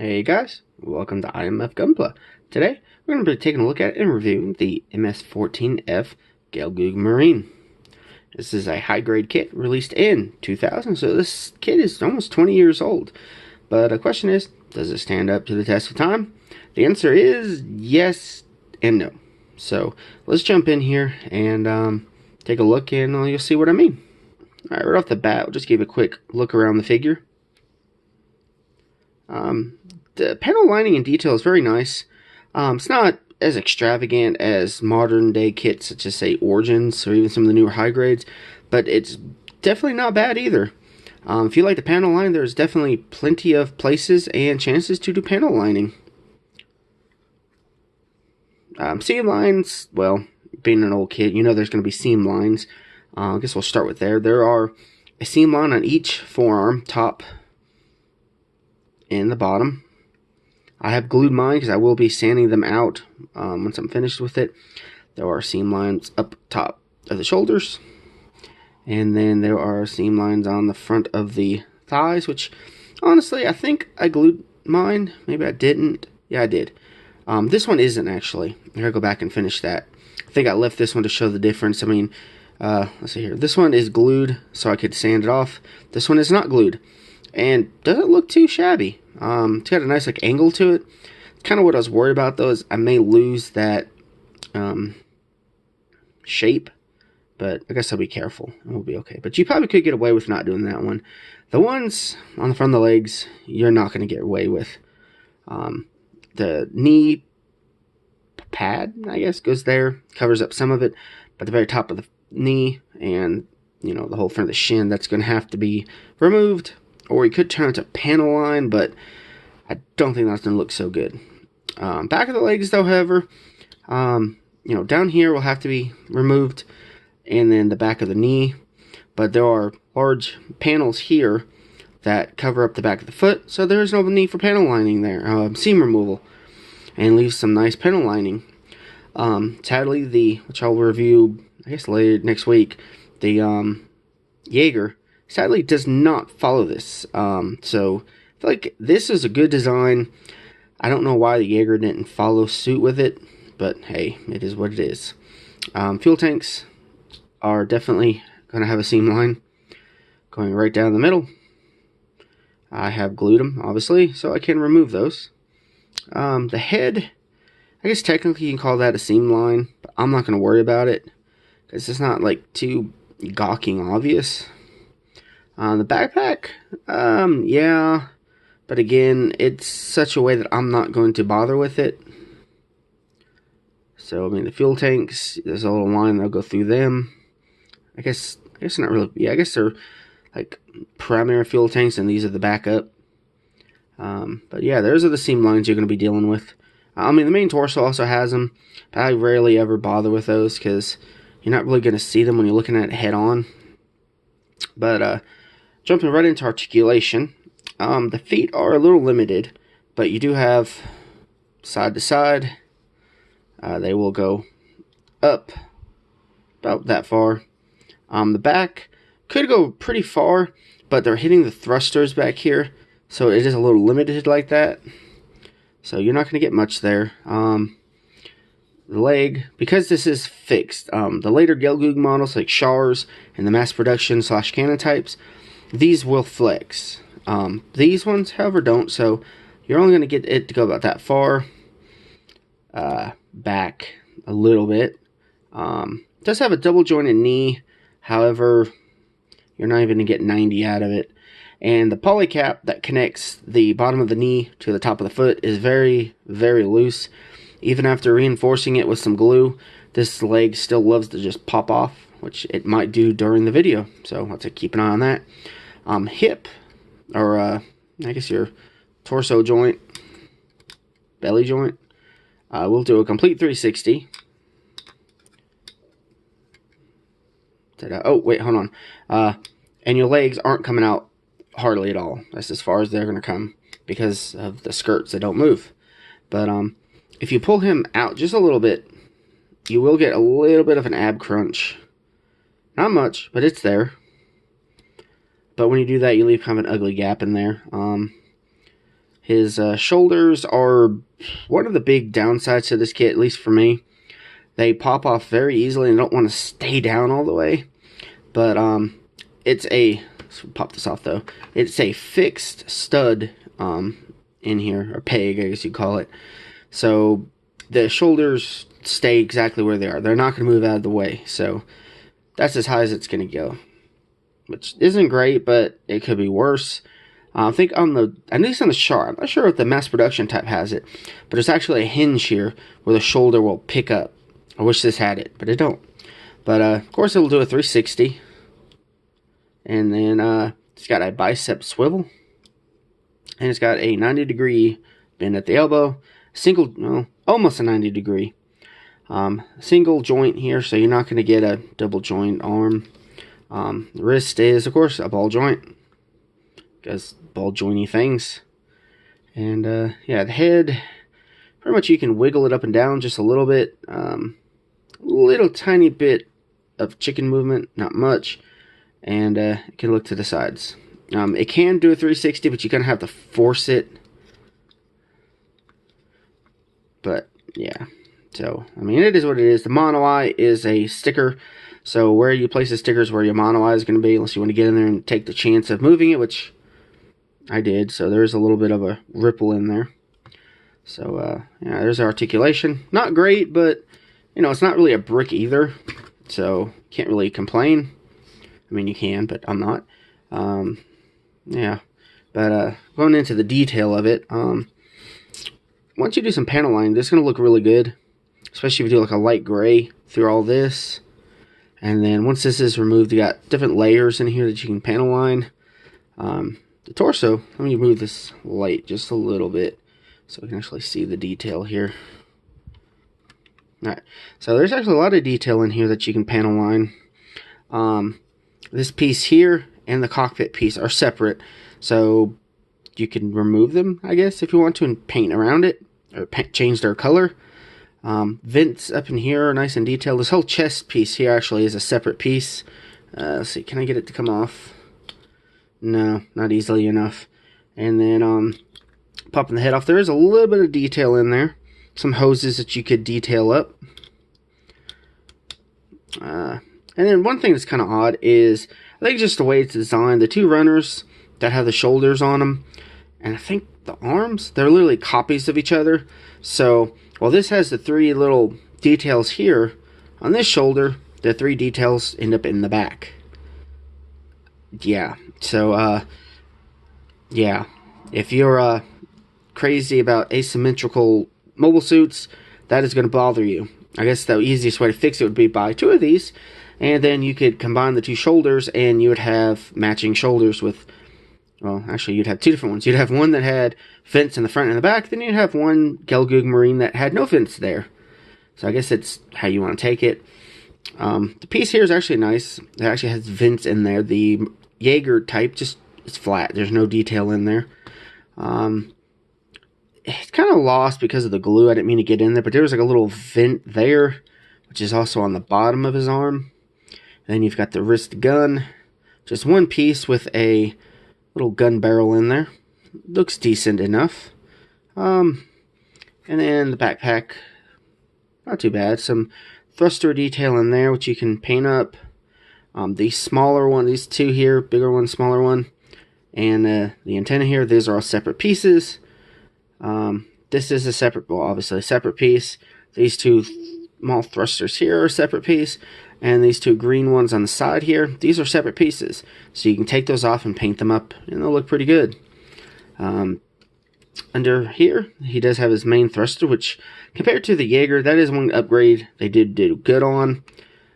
Hey guys, welcome to IMF Gunpla. Today, we're going to be taking a look at and reviewing the MS-14F Gelgoog Marine. This is a high-grade kit released in 2000, so this kit is almost 20 years old. But the question is, does it stand up to the test of time? The answer is yes and no. So, let's jump in here and take a look and you'll see what I mean. Alright, right off the bat, we'll just give a quick look around the figure. The panel lining and detail is very nice. It's not as extravagant as modern day kits such as, say, Origins or even some of the newer high grades, but it's definitely not bad either. If you like the panel line, there's definitely plenty of places and chances to do panel lining. Seam lines, well, being an old kit, you know there's going to be seam lines. I guess we'll start with there. There are a seam line on each forearm, top and the bottom. I have glued mine because I will be sanding them out once I'm finished with it. There are seam lines up top of the shoulders, and then there are seam lines on the front of the thighs, which honestly I think I glued mine. Maybe I didn't. Yeah, I did. This one isn't actually. I gotta go back and finish that. I think I left this one to show the difference. I mean, let's see here. This one is glued so I could sand it off. This one is not glued, and doesn't look too shabby. It's got a nice angle to it. Kind of what I was worried about though is I may lose that shape, but I guess I'll be careful and we'll be okay. But you probably could get away with not doing that one. The ones on the front of the legs, you're not going to get away with. The knee pad, I guess, goes there, covers up some of it, but the very top of the knee and the whole front of the shin, that's going to have to be removed. Or you could turn it to panel line, but I don't think that's going to look so good. Back of the legs, though, however, down here will have to be removed, and then the back of the knee. But there are large panels here that cover up the back of the foot, so there is no need for panel lining there. Seam removal, and leaves some nice panel lining. Sadly, which I'll review, I guess, later next week, the Jaeger, sadly does not follow this. So I feel like this is a good design. I don't know why the Jaeger didn't follow suit with it, but hey, it is what it is. Fuel tanks are definitely going to have a seam line going right down the middle. I have glued them, obviously, so I can remove those. The head, I guess technically you can call that a seam line, but I'm not going to worry about it because it's not too gawking obvious. The backpack, yeah, but again, it's such a way that I'm not going to bother with it. So, I mean, the fuel tanks, there's a little line that'll go through them. I guess not really, yeah, I guess they're primary fuel tanks, and these are the backup. But yeah, those are the seam lines you're going to be dealing with. I mean, the main torso also has them, but I rarely ever bother with those because you're not really going to see them when you're looking at it head on. But, jumping right into articulation, the feet are a little limited, but you do have side to side. They will go up about that far. The back could go pretty far, but they're hitting the thrusters back here, so it is a little limited like that. So you're not going to get much there. The leg, because this is fixed, the later Gelgoog models like Shars and the mass production / Canon types, these will flex. These ones, however, don't, so you're only going to get it to go about that far back a little bit. It does have a double jointed knee, however, you're not even going to get 90 out of it. And the polycap that connects the bottom of the knee to the top of the foot is very, very loose. Even after reinforcing it with some glue, this leg still loves to just pop off, which it might do during the video, so let's keep an eye on that. Hip, or I guess your torso joint, belly joint, we'll do a complete 360. Oh, wait, hold on. And your legs aren't coming out hardly at all. That's as far as they're going to come because of the skirts that don't move. But if you pull him out just a little bit, you will get a little bit of an ab crunch. Not much, but it's there. But when you do that, you leave kind of an ugly gap in there. His shoulders are one of the big downsides to this kit, at least for me. They pop off very easily and don't want to stay down all the way. But it's a, let's pop this off though. It's a fixed stud in here, or peg, I guess you'd call it. So the shoulders stay exactly where they are. They're not going to move out of the way. So that's as high as it's going to go, which isn't great, but it could be worse. I think on the, at least on the Shark, I'm not sure if the mass production type has it, but there's actually a hinge here where the shoulder will pick up. I wish this had it, but it don't. But of course it'll do a 360. And then it's got a bicep swivel. And it's got a 90-degree bend at the elbow. Single, well, almost a 90-degree. Single joint here, so you're not going to get a double joint arm. The wrist is, of course, a ball joint. Does ball jointy things. And yeah, the head, pretty much you can wiggle it up and down just a little bit. Little tiny bit of chicken movement, not much. And it can look to the sides. It can do a 360, but you're going to have to force it. But yeah, so I mean, it is what it is. The mono eye is a sticker, so where you place the sticker is where your mono eye is going to be, unless you want to get in there and take the chance of moving it, which I did. So there's a little bit of a ripple in there. So yeah, there's articulation. Not great, but you know, it's not really a brick either, so can't really complain. I mean, you can, but I'm not. Yeah, but going into the detail of it, once you do some panel line, this is going to look really good, especially if you do like a light gray through all this. And then once this is removed, you got different layers in here that you can panel line. The torso, let me move this light just a little bit so we can actually see the detail here. Alright, so there's actually a lot of detail in here that you can panel line. This piece here and the cockpit piece are separate, so you can remove them, I guess, if you want to, and paint around it, or change their color. Vents up in here are nice and detailed. This whole chest piece here actually is a separate piece. Let's see, can I get it to come off? No, not easily enough. And then popping the head off, there is a little bit of detail in there. Some hoses that you could detail up. And then one thing that's kind of odd is, I think just the way it's designed, the two runners that have the shoulders on them, and I think the arms, they're literally copies of each other. So while this has the three little details here, on this shoulder, the three details end up in the back. Yeah, so yeah, if you're crazy about asymmetrical mobile suits, that is going to bother you. I guess the easiest way to fix it would be buy two of these, and then you could combine the two shoulders, and you would have matching shoulders with, well, actually, you'd have two different ones. You'd have one that had vents in the front and the back, then you'd have one Gelgoog Marine that had no vents there. So I guess it's how you want to take it. The piece here is actually nice. It actually has vents in there. The Jaeger type just is flat. There's no detail in there. It's kind of lost because of the glue. I didn't mean to get in there, but there was like a little vent there, which is also on the bottom of his arm. And then you've got the wrist gun. Just one piece with a little gun barrel in there. Looks decent enough. And then the backpack, not too bad. Some thruster detail in there, which you can paint up. The smaller one, these two here, bigger one, smaller one, and the antenna here, these are all separate pieces. This is a separate, well, obviously a separate piece. These two small thrusters here are a separate piece, and these two green ones on the side here, these are separate pieces. So you can take those off and paint them up, and they'll look pretty good. Under here, he does have his main thruster, which compared to the Jaeger, that is one upgrade they did do good on.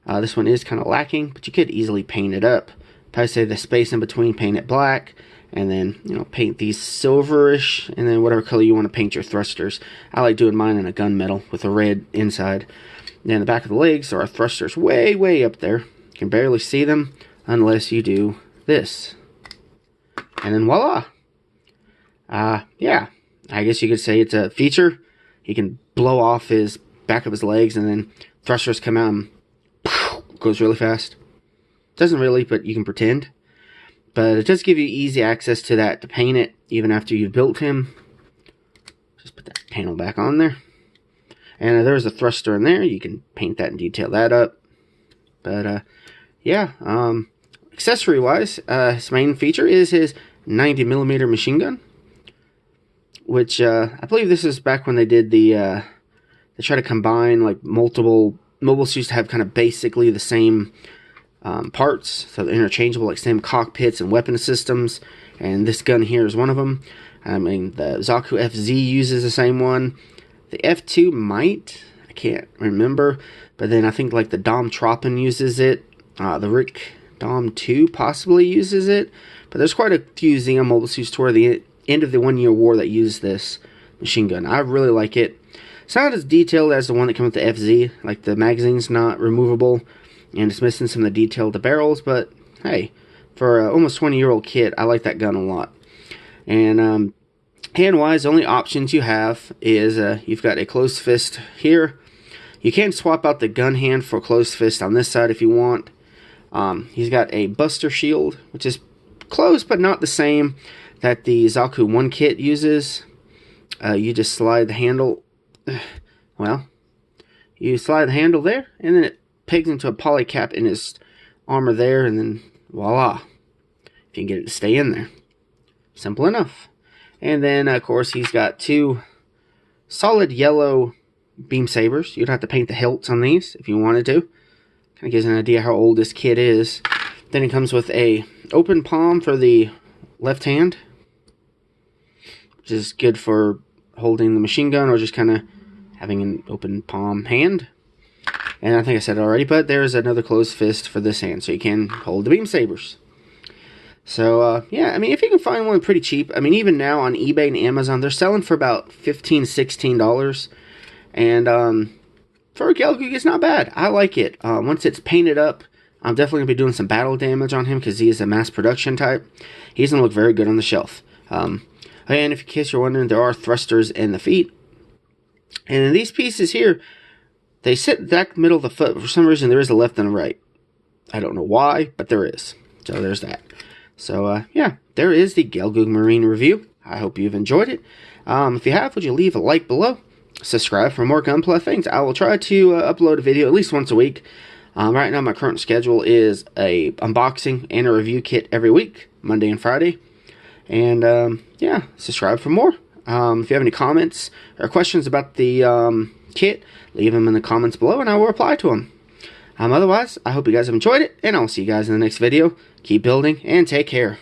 This one is kind of lacking, but you could easily paint it up. Probably say the space in between, paint it black, and then, you know, paint these silverish, and then whatever color you want to paint your thrusters. I like doing mine in a gunmetal with a red inside. And then the back of the legs, there are thrusters way, way up there. You can barely see them unless you do this. And then voila! Yeah, I guess you could say it's a feature. He can blow off his back of his legs, and then thrusters come out and goes really fast. Doesn't really, but you can pretend. But it does give you easy access to that to paint it, even after you've built him. Just put that panel back on there. And there's a thruster in there. You can paint that and detail that up. But yeah, accessory wise, his main feature is his 90mm machine gun, which I believe this is back when they did the they try to combine like multiple mobile suits to have kind of basically the same parts, so they're interchangeable, like same cockpits and weapon systems. And this gun here is one of them. I mean, the Zaku FZ uses the same one. The F2 might, I can't remember, but then I think like the Dom Troppen uses it. The Rick Dom 2 possibly uses it, but there's quite a few Xeon mobile suits toward the end of the 1 year war that use this machine gun. I really like it. It's not as detailed as the one that comes with the FZ, like the magazine's not removable, and it's missing some of the detail of the barrels, but hey, for an almost 20-year-old kid, I like that gun a lot. And hand-wise, the only options you have is you've got a closed fist here. You can swap out the gun hand for closed fist on this side if you want. He's got a buster shield, which is close but not the same that the Zaku 1 kit uses. You just slide the handle, well, you slide the handle there, and then it pegs into a poly cap in his armor there, and then voila, if you can get it to stay in there. Simple enough. And then, of course, he's got 2 solid yellow beam sabers. You'd have to paint the hilts on these if you wanted to. Kind of gives an idea how old this kit is. Then it comes with a open palm for the left hand, which is good for holding the machine gun or just kind of having an open palm hand. And I think I said it already, but there's another closed fist for this hand, so you can hold the beam sabers. So, yeah, I mean, if you can find one pretty cheap, I mean, even now on eBay and Amazon, they're selling for about $15, $16. And for a Gelgoog, it's not bad. I like it. Once it's painted up, I'm definitely going to be doing some battle damage on him because he is a mass production type. He's going to look very good on the shelf. And if in case you're wondering, there are thrusters in the feet. And in these pieces here, they sit back middle of the foot. For some reason, there is a left and a right. I don't know why, but there is. So there's that. So, yeah, there is the Gelgoog Marine review. I hope you've enjoyed it. If you have, would you leave a like below? Subscribe for more Gunpla things. I will try to upload a video at least once a week. Right now, my current schedule is a unboxing and a review kit every week, Monday and Friday. And, yeah, subscribe for more. If you have any comments or questions about the kit, leave them in the comments below, and I will reply to them. Otherwise, I hope you guys have enjoyed it, and I'll see you guys in the next video. Keep building, and take care.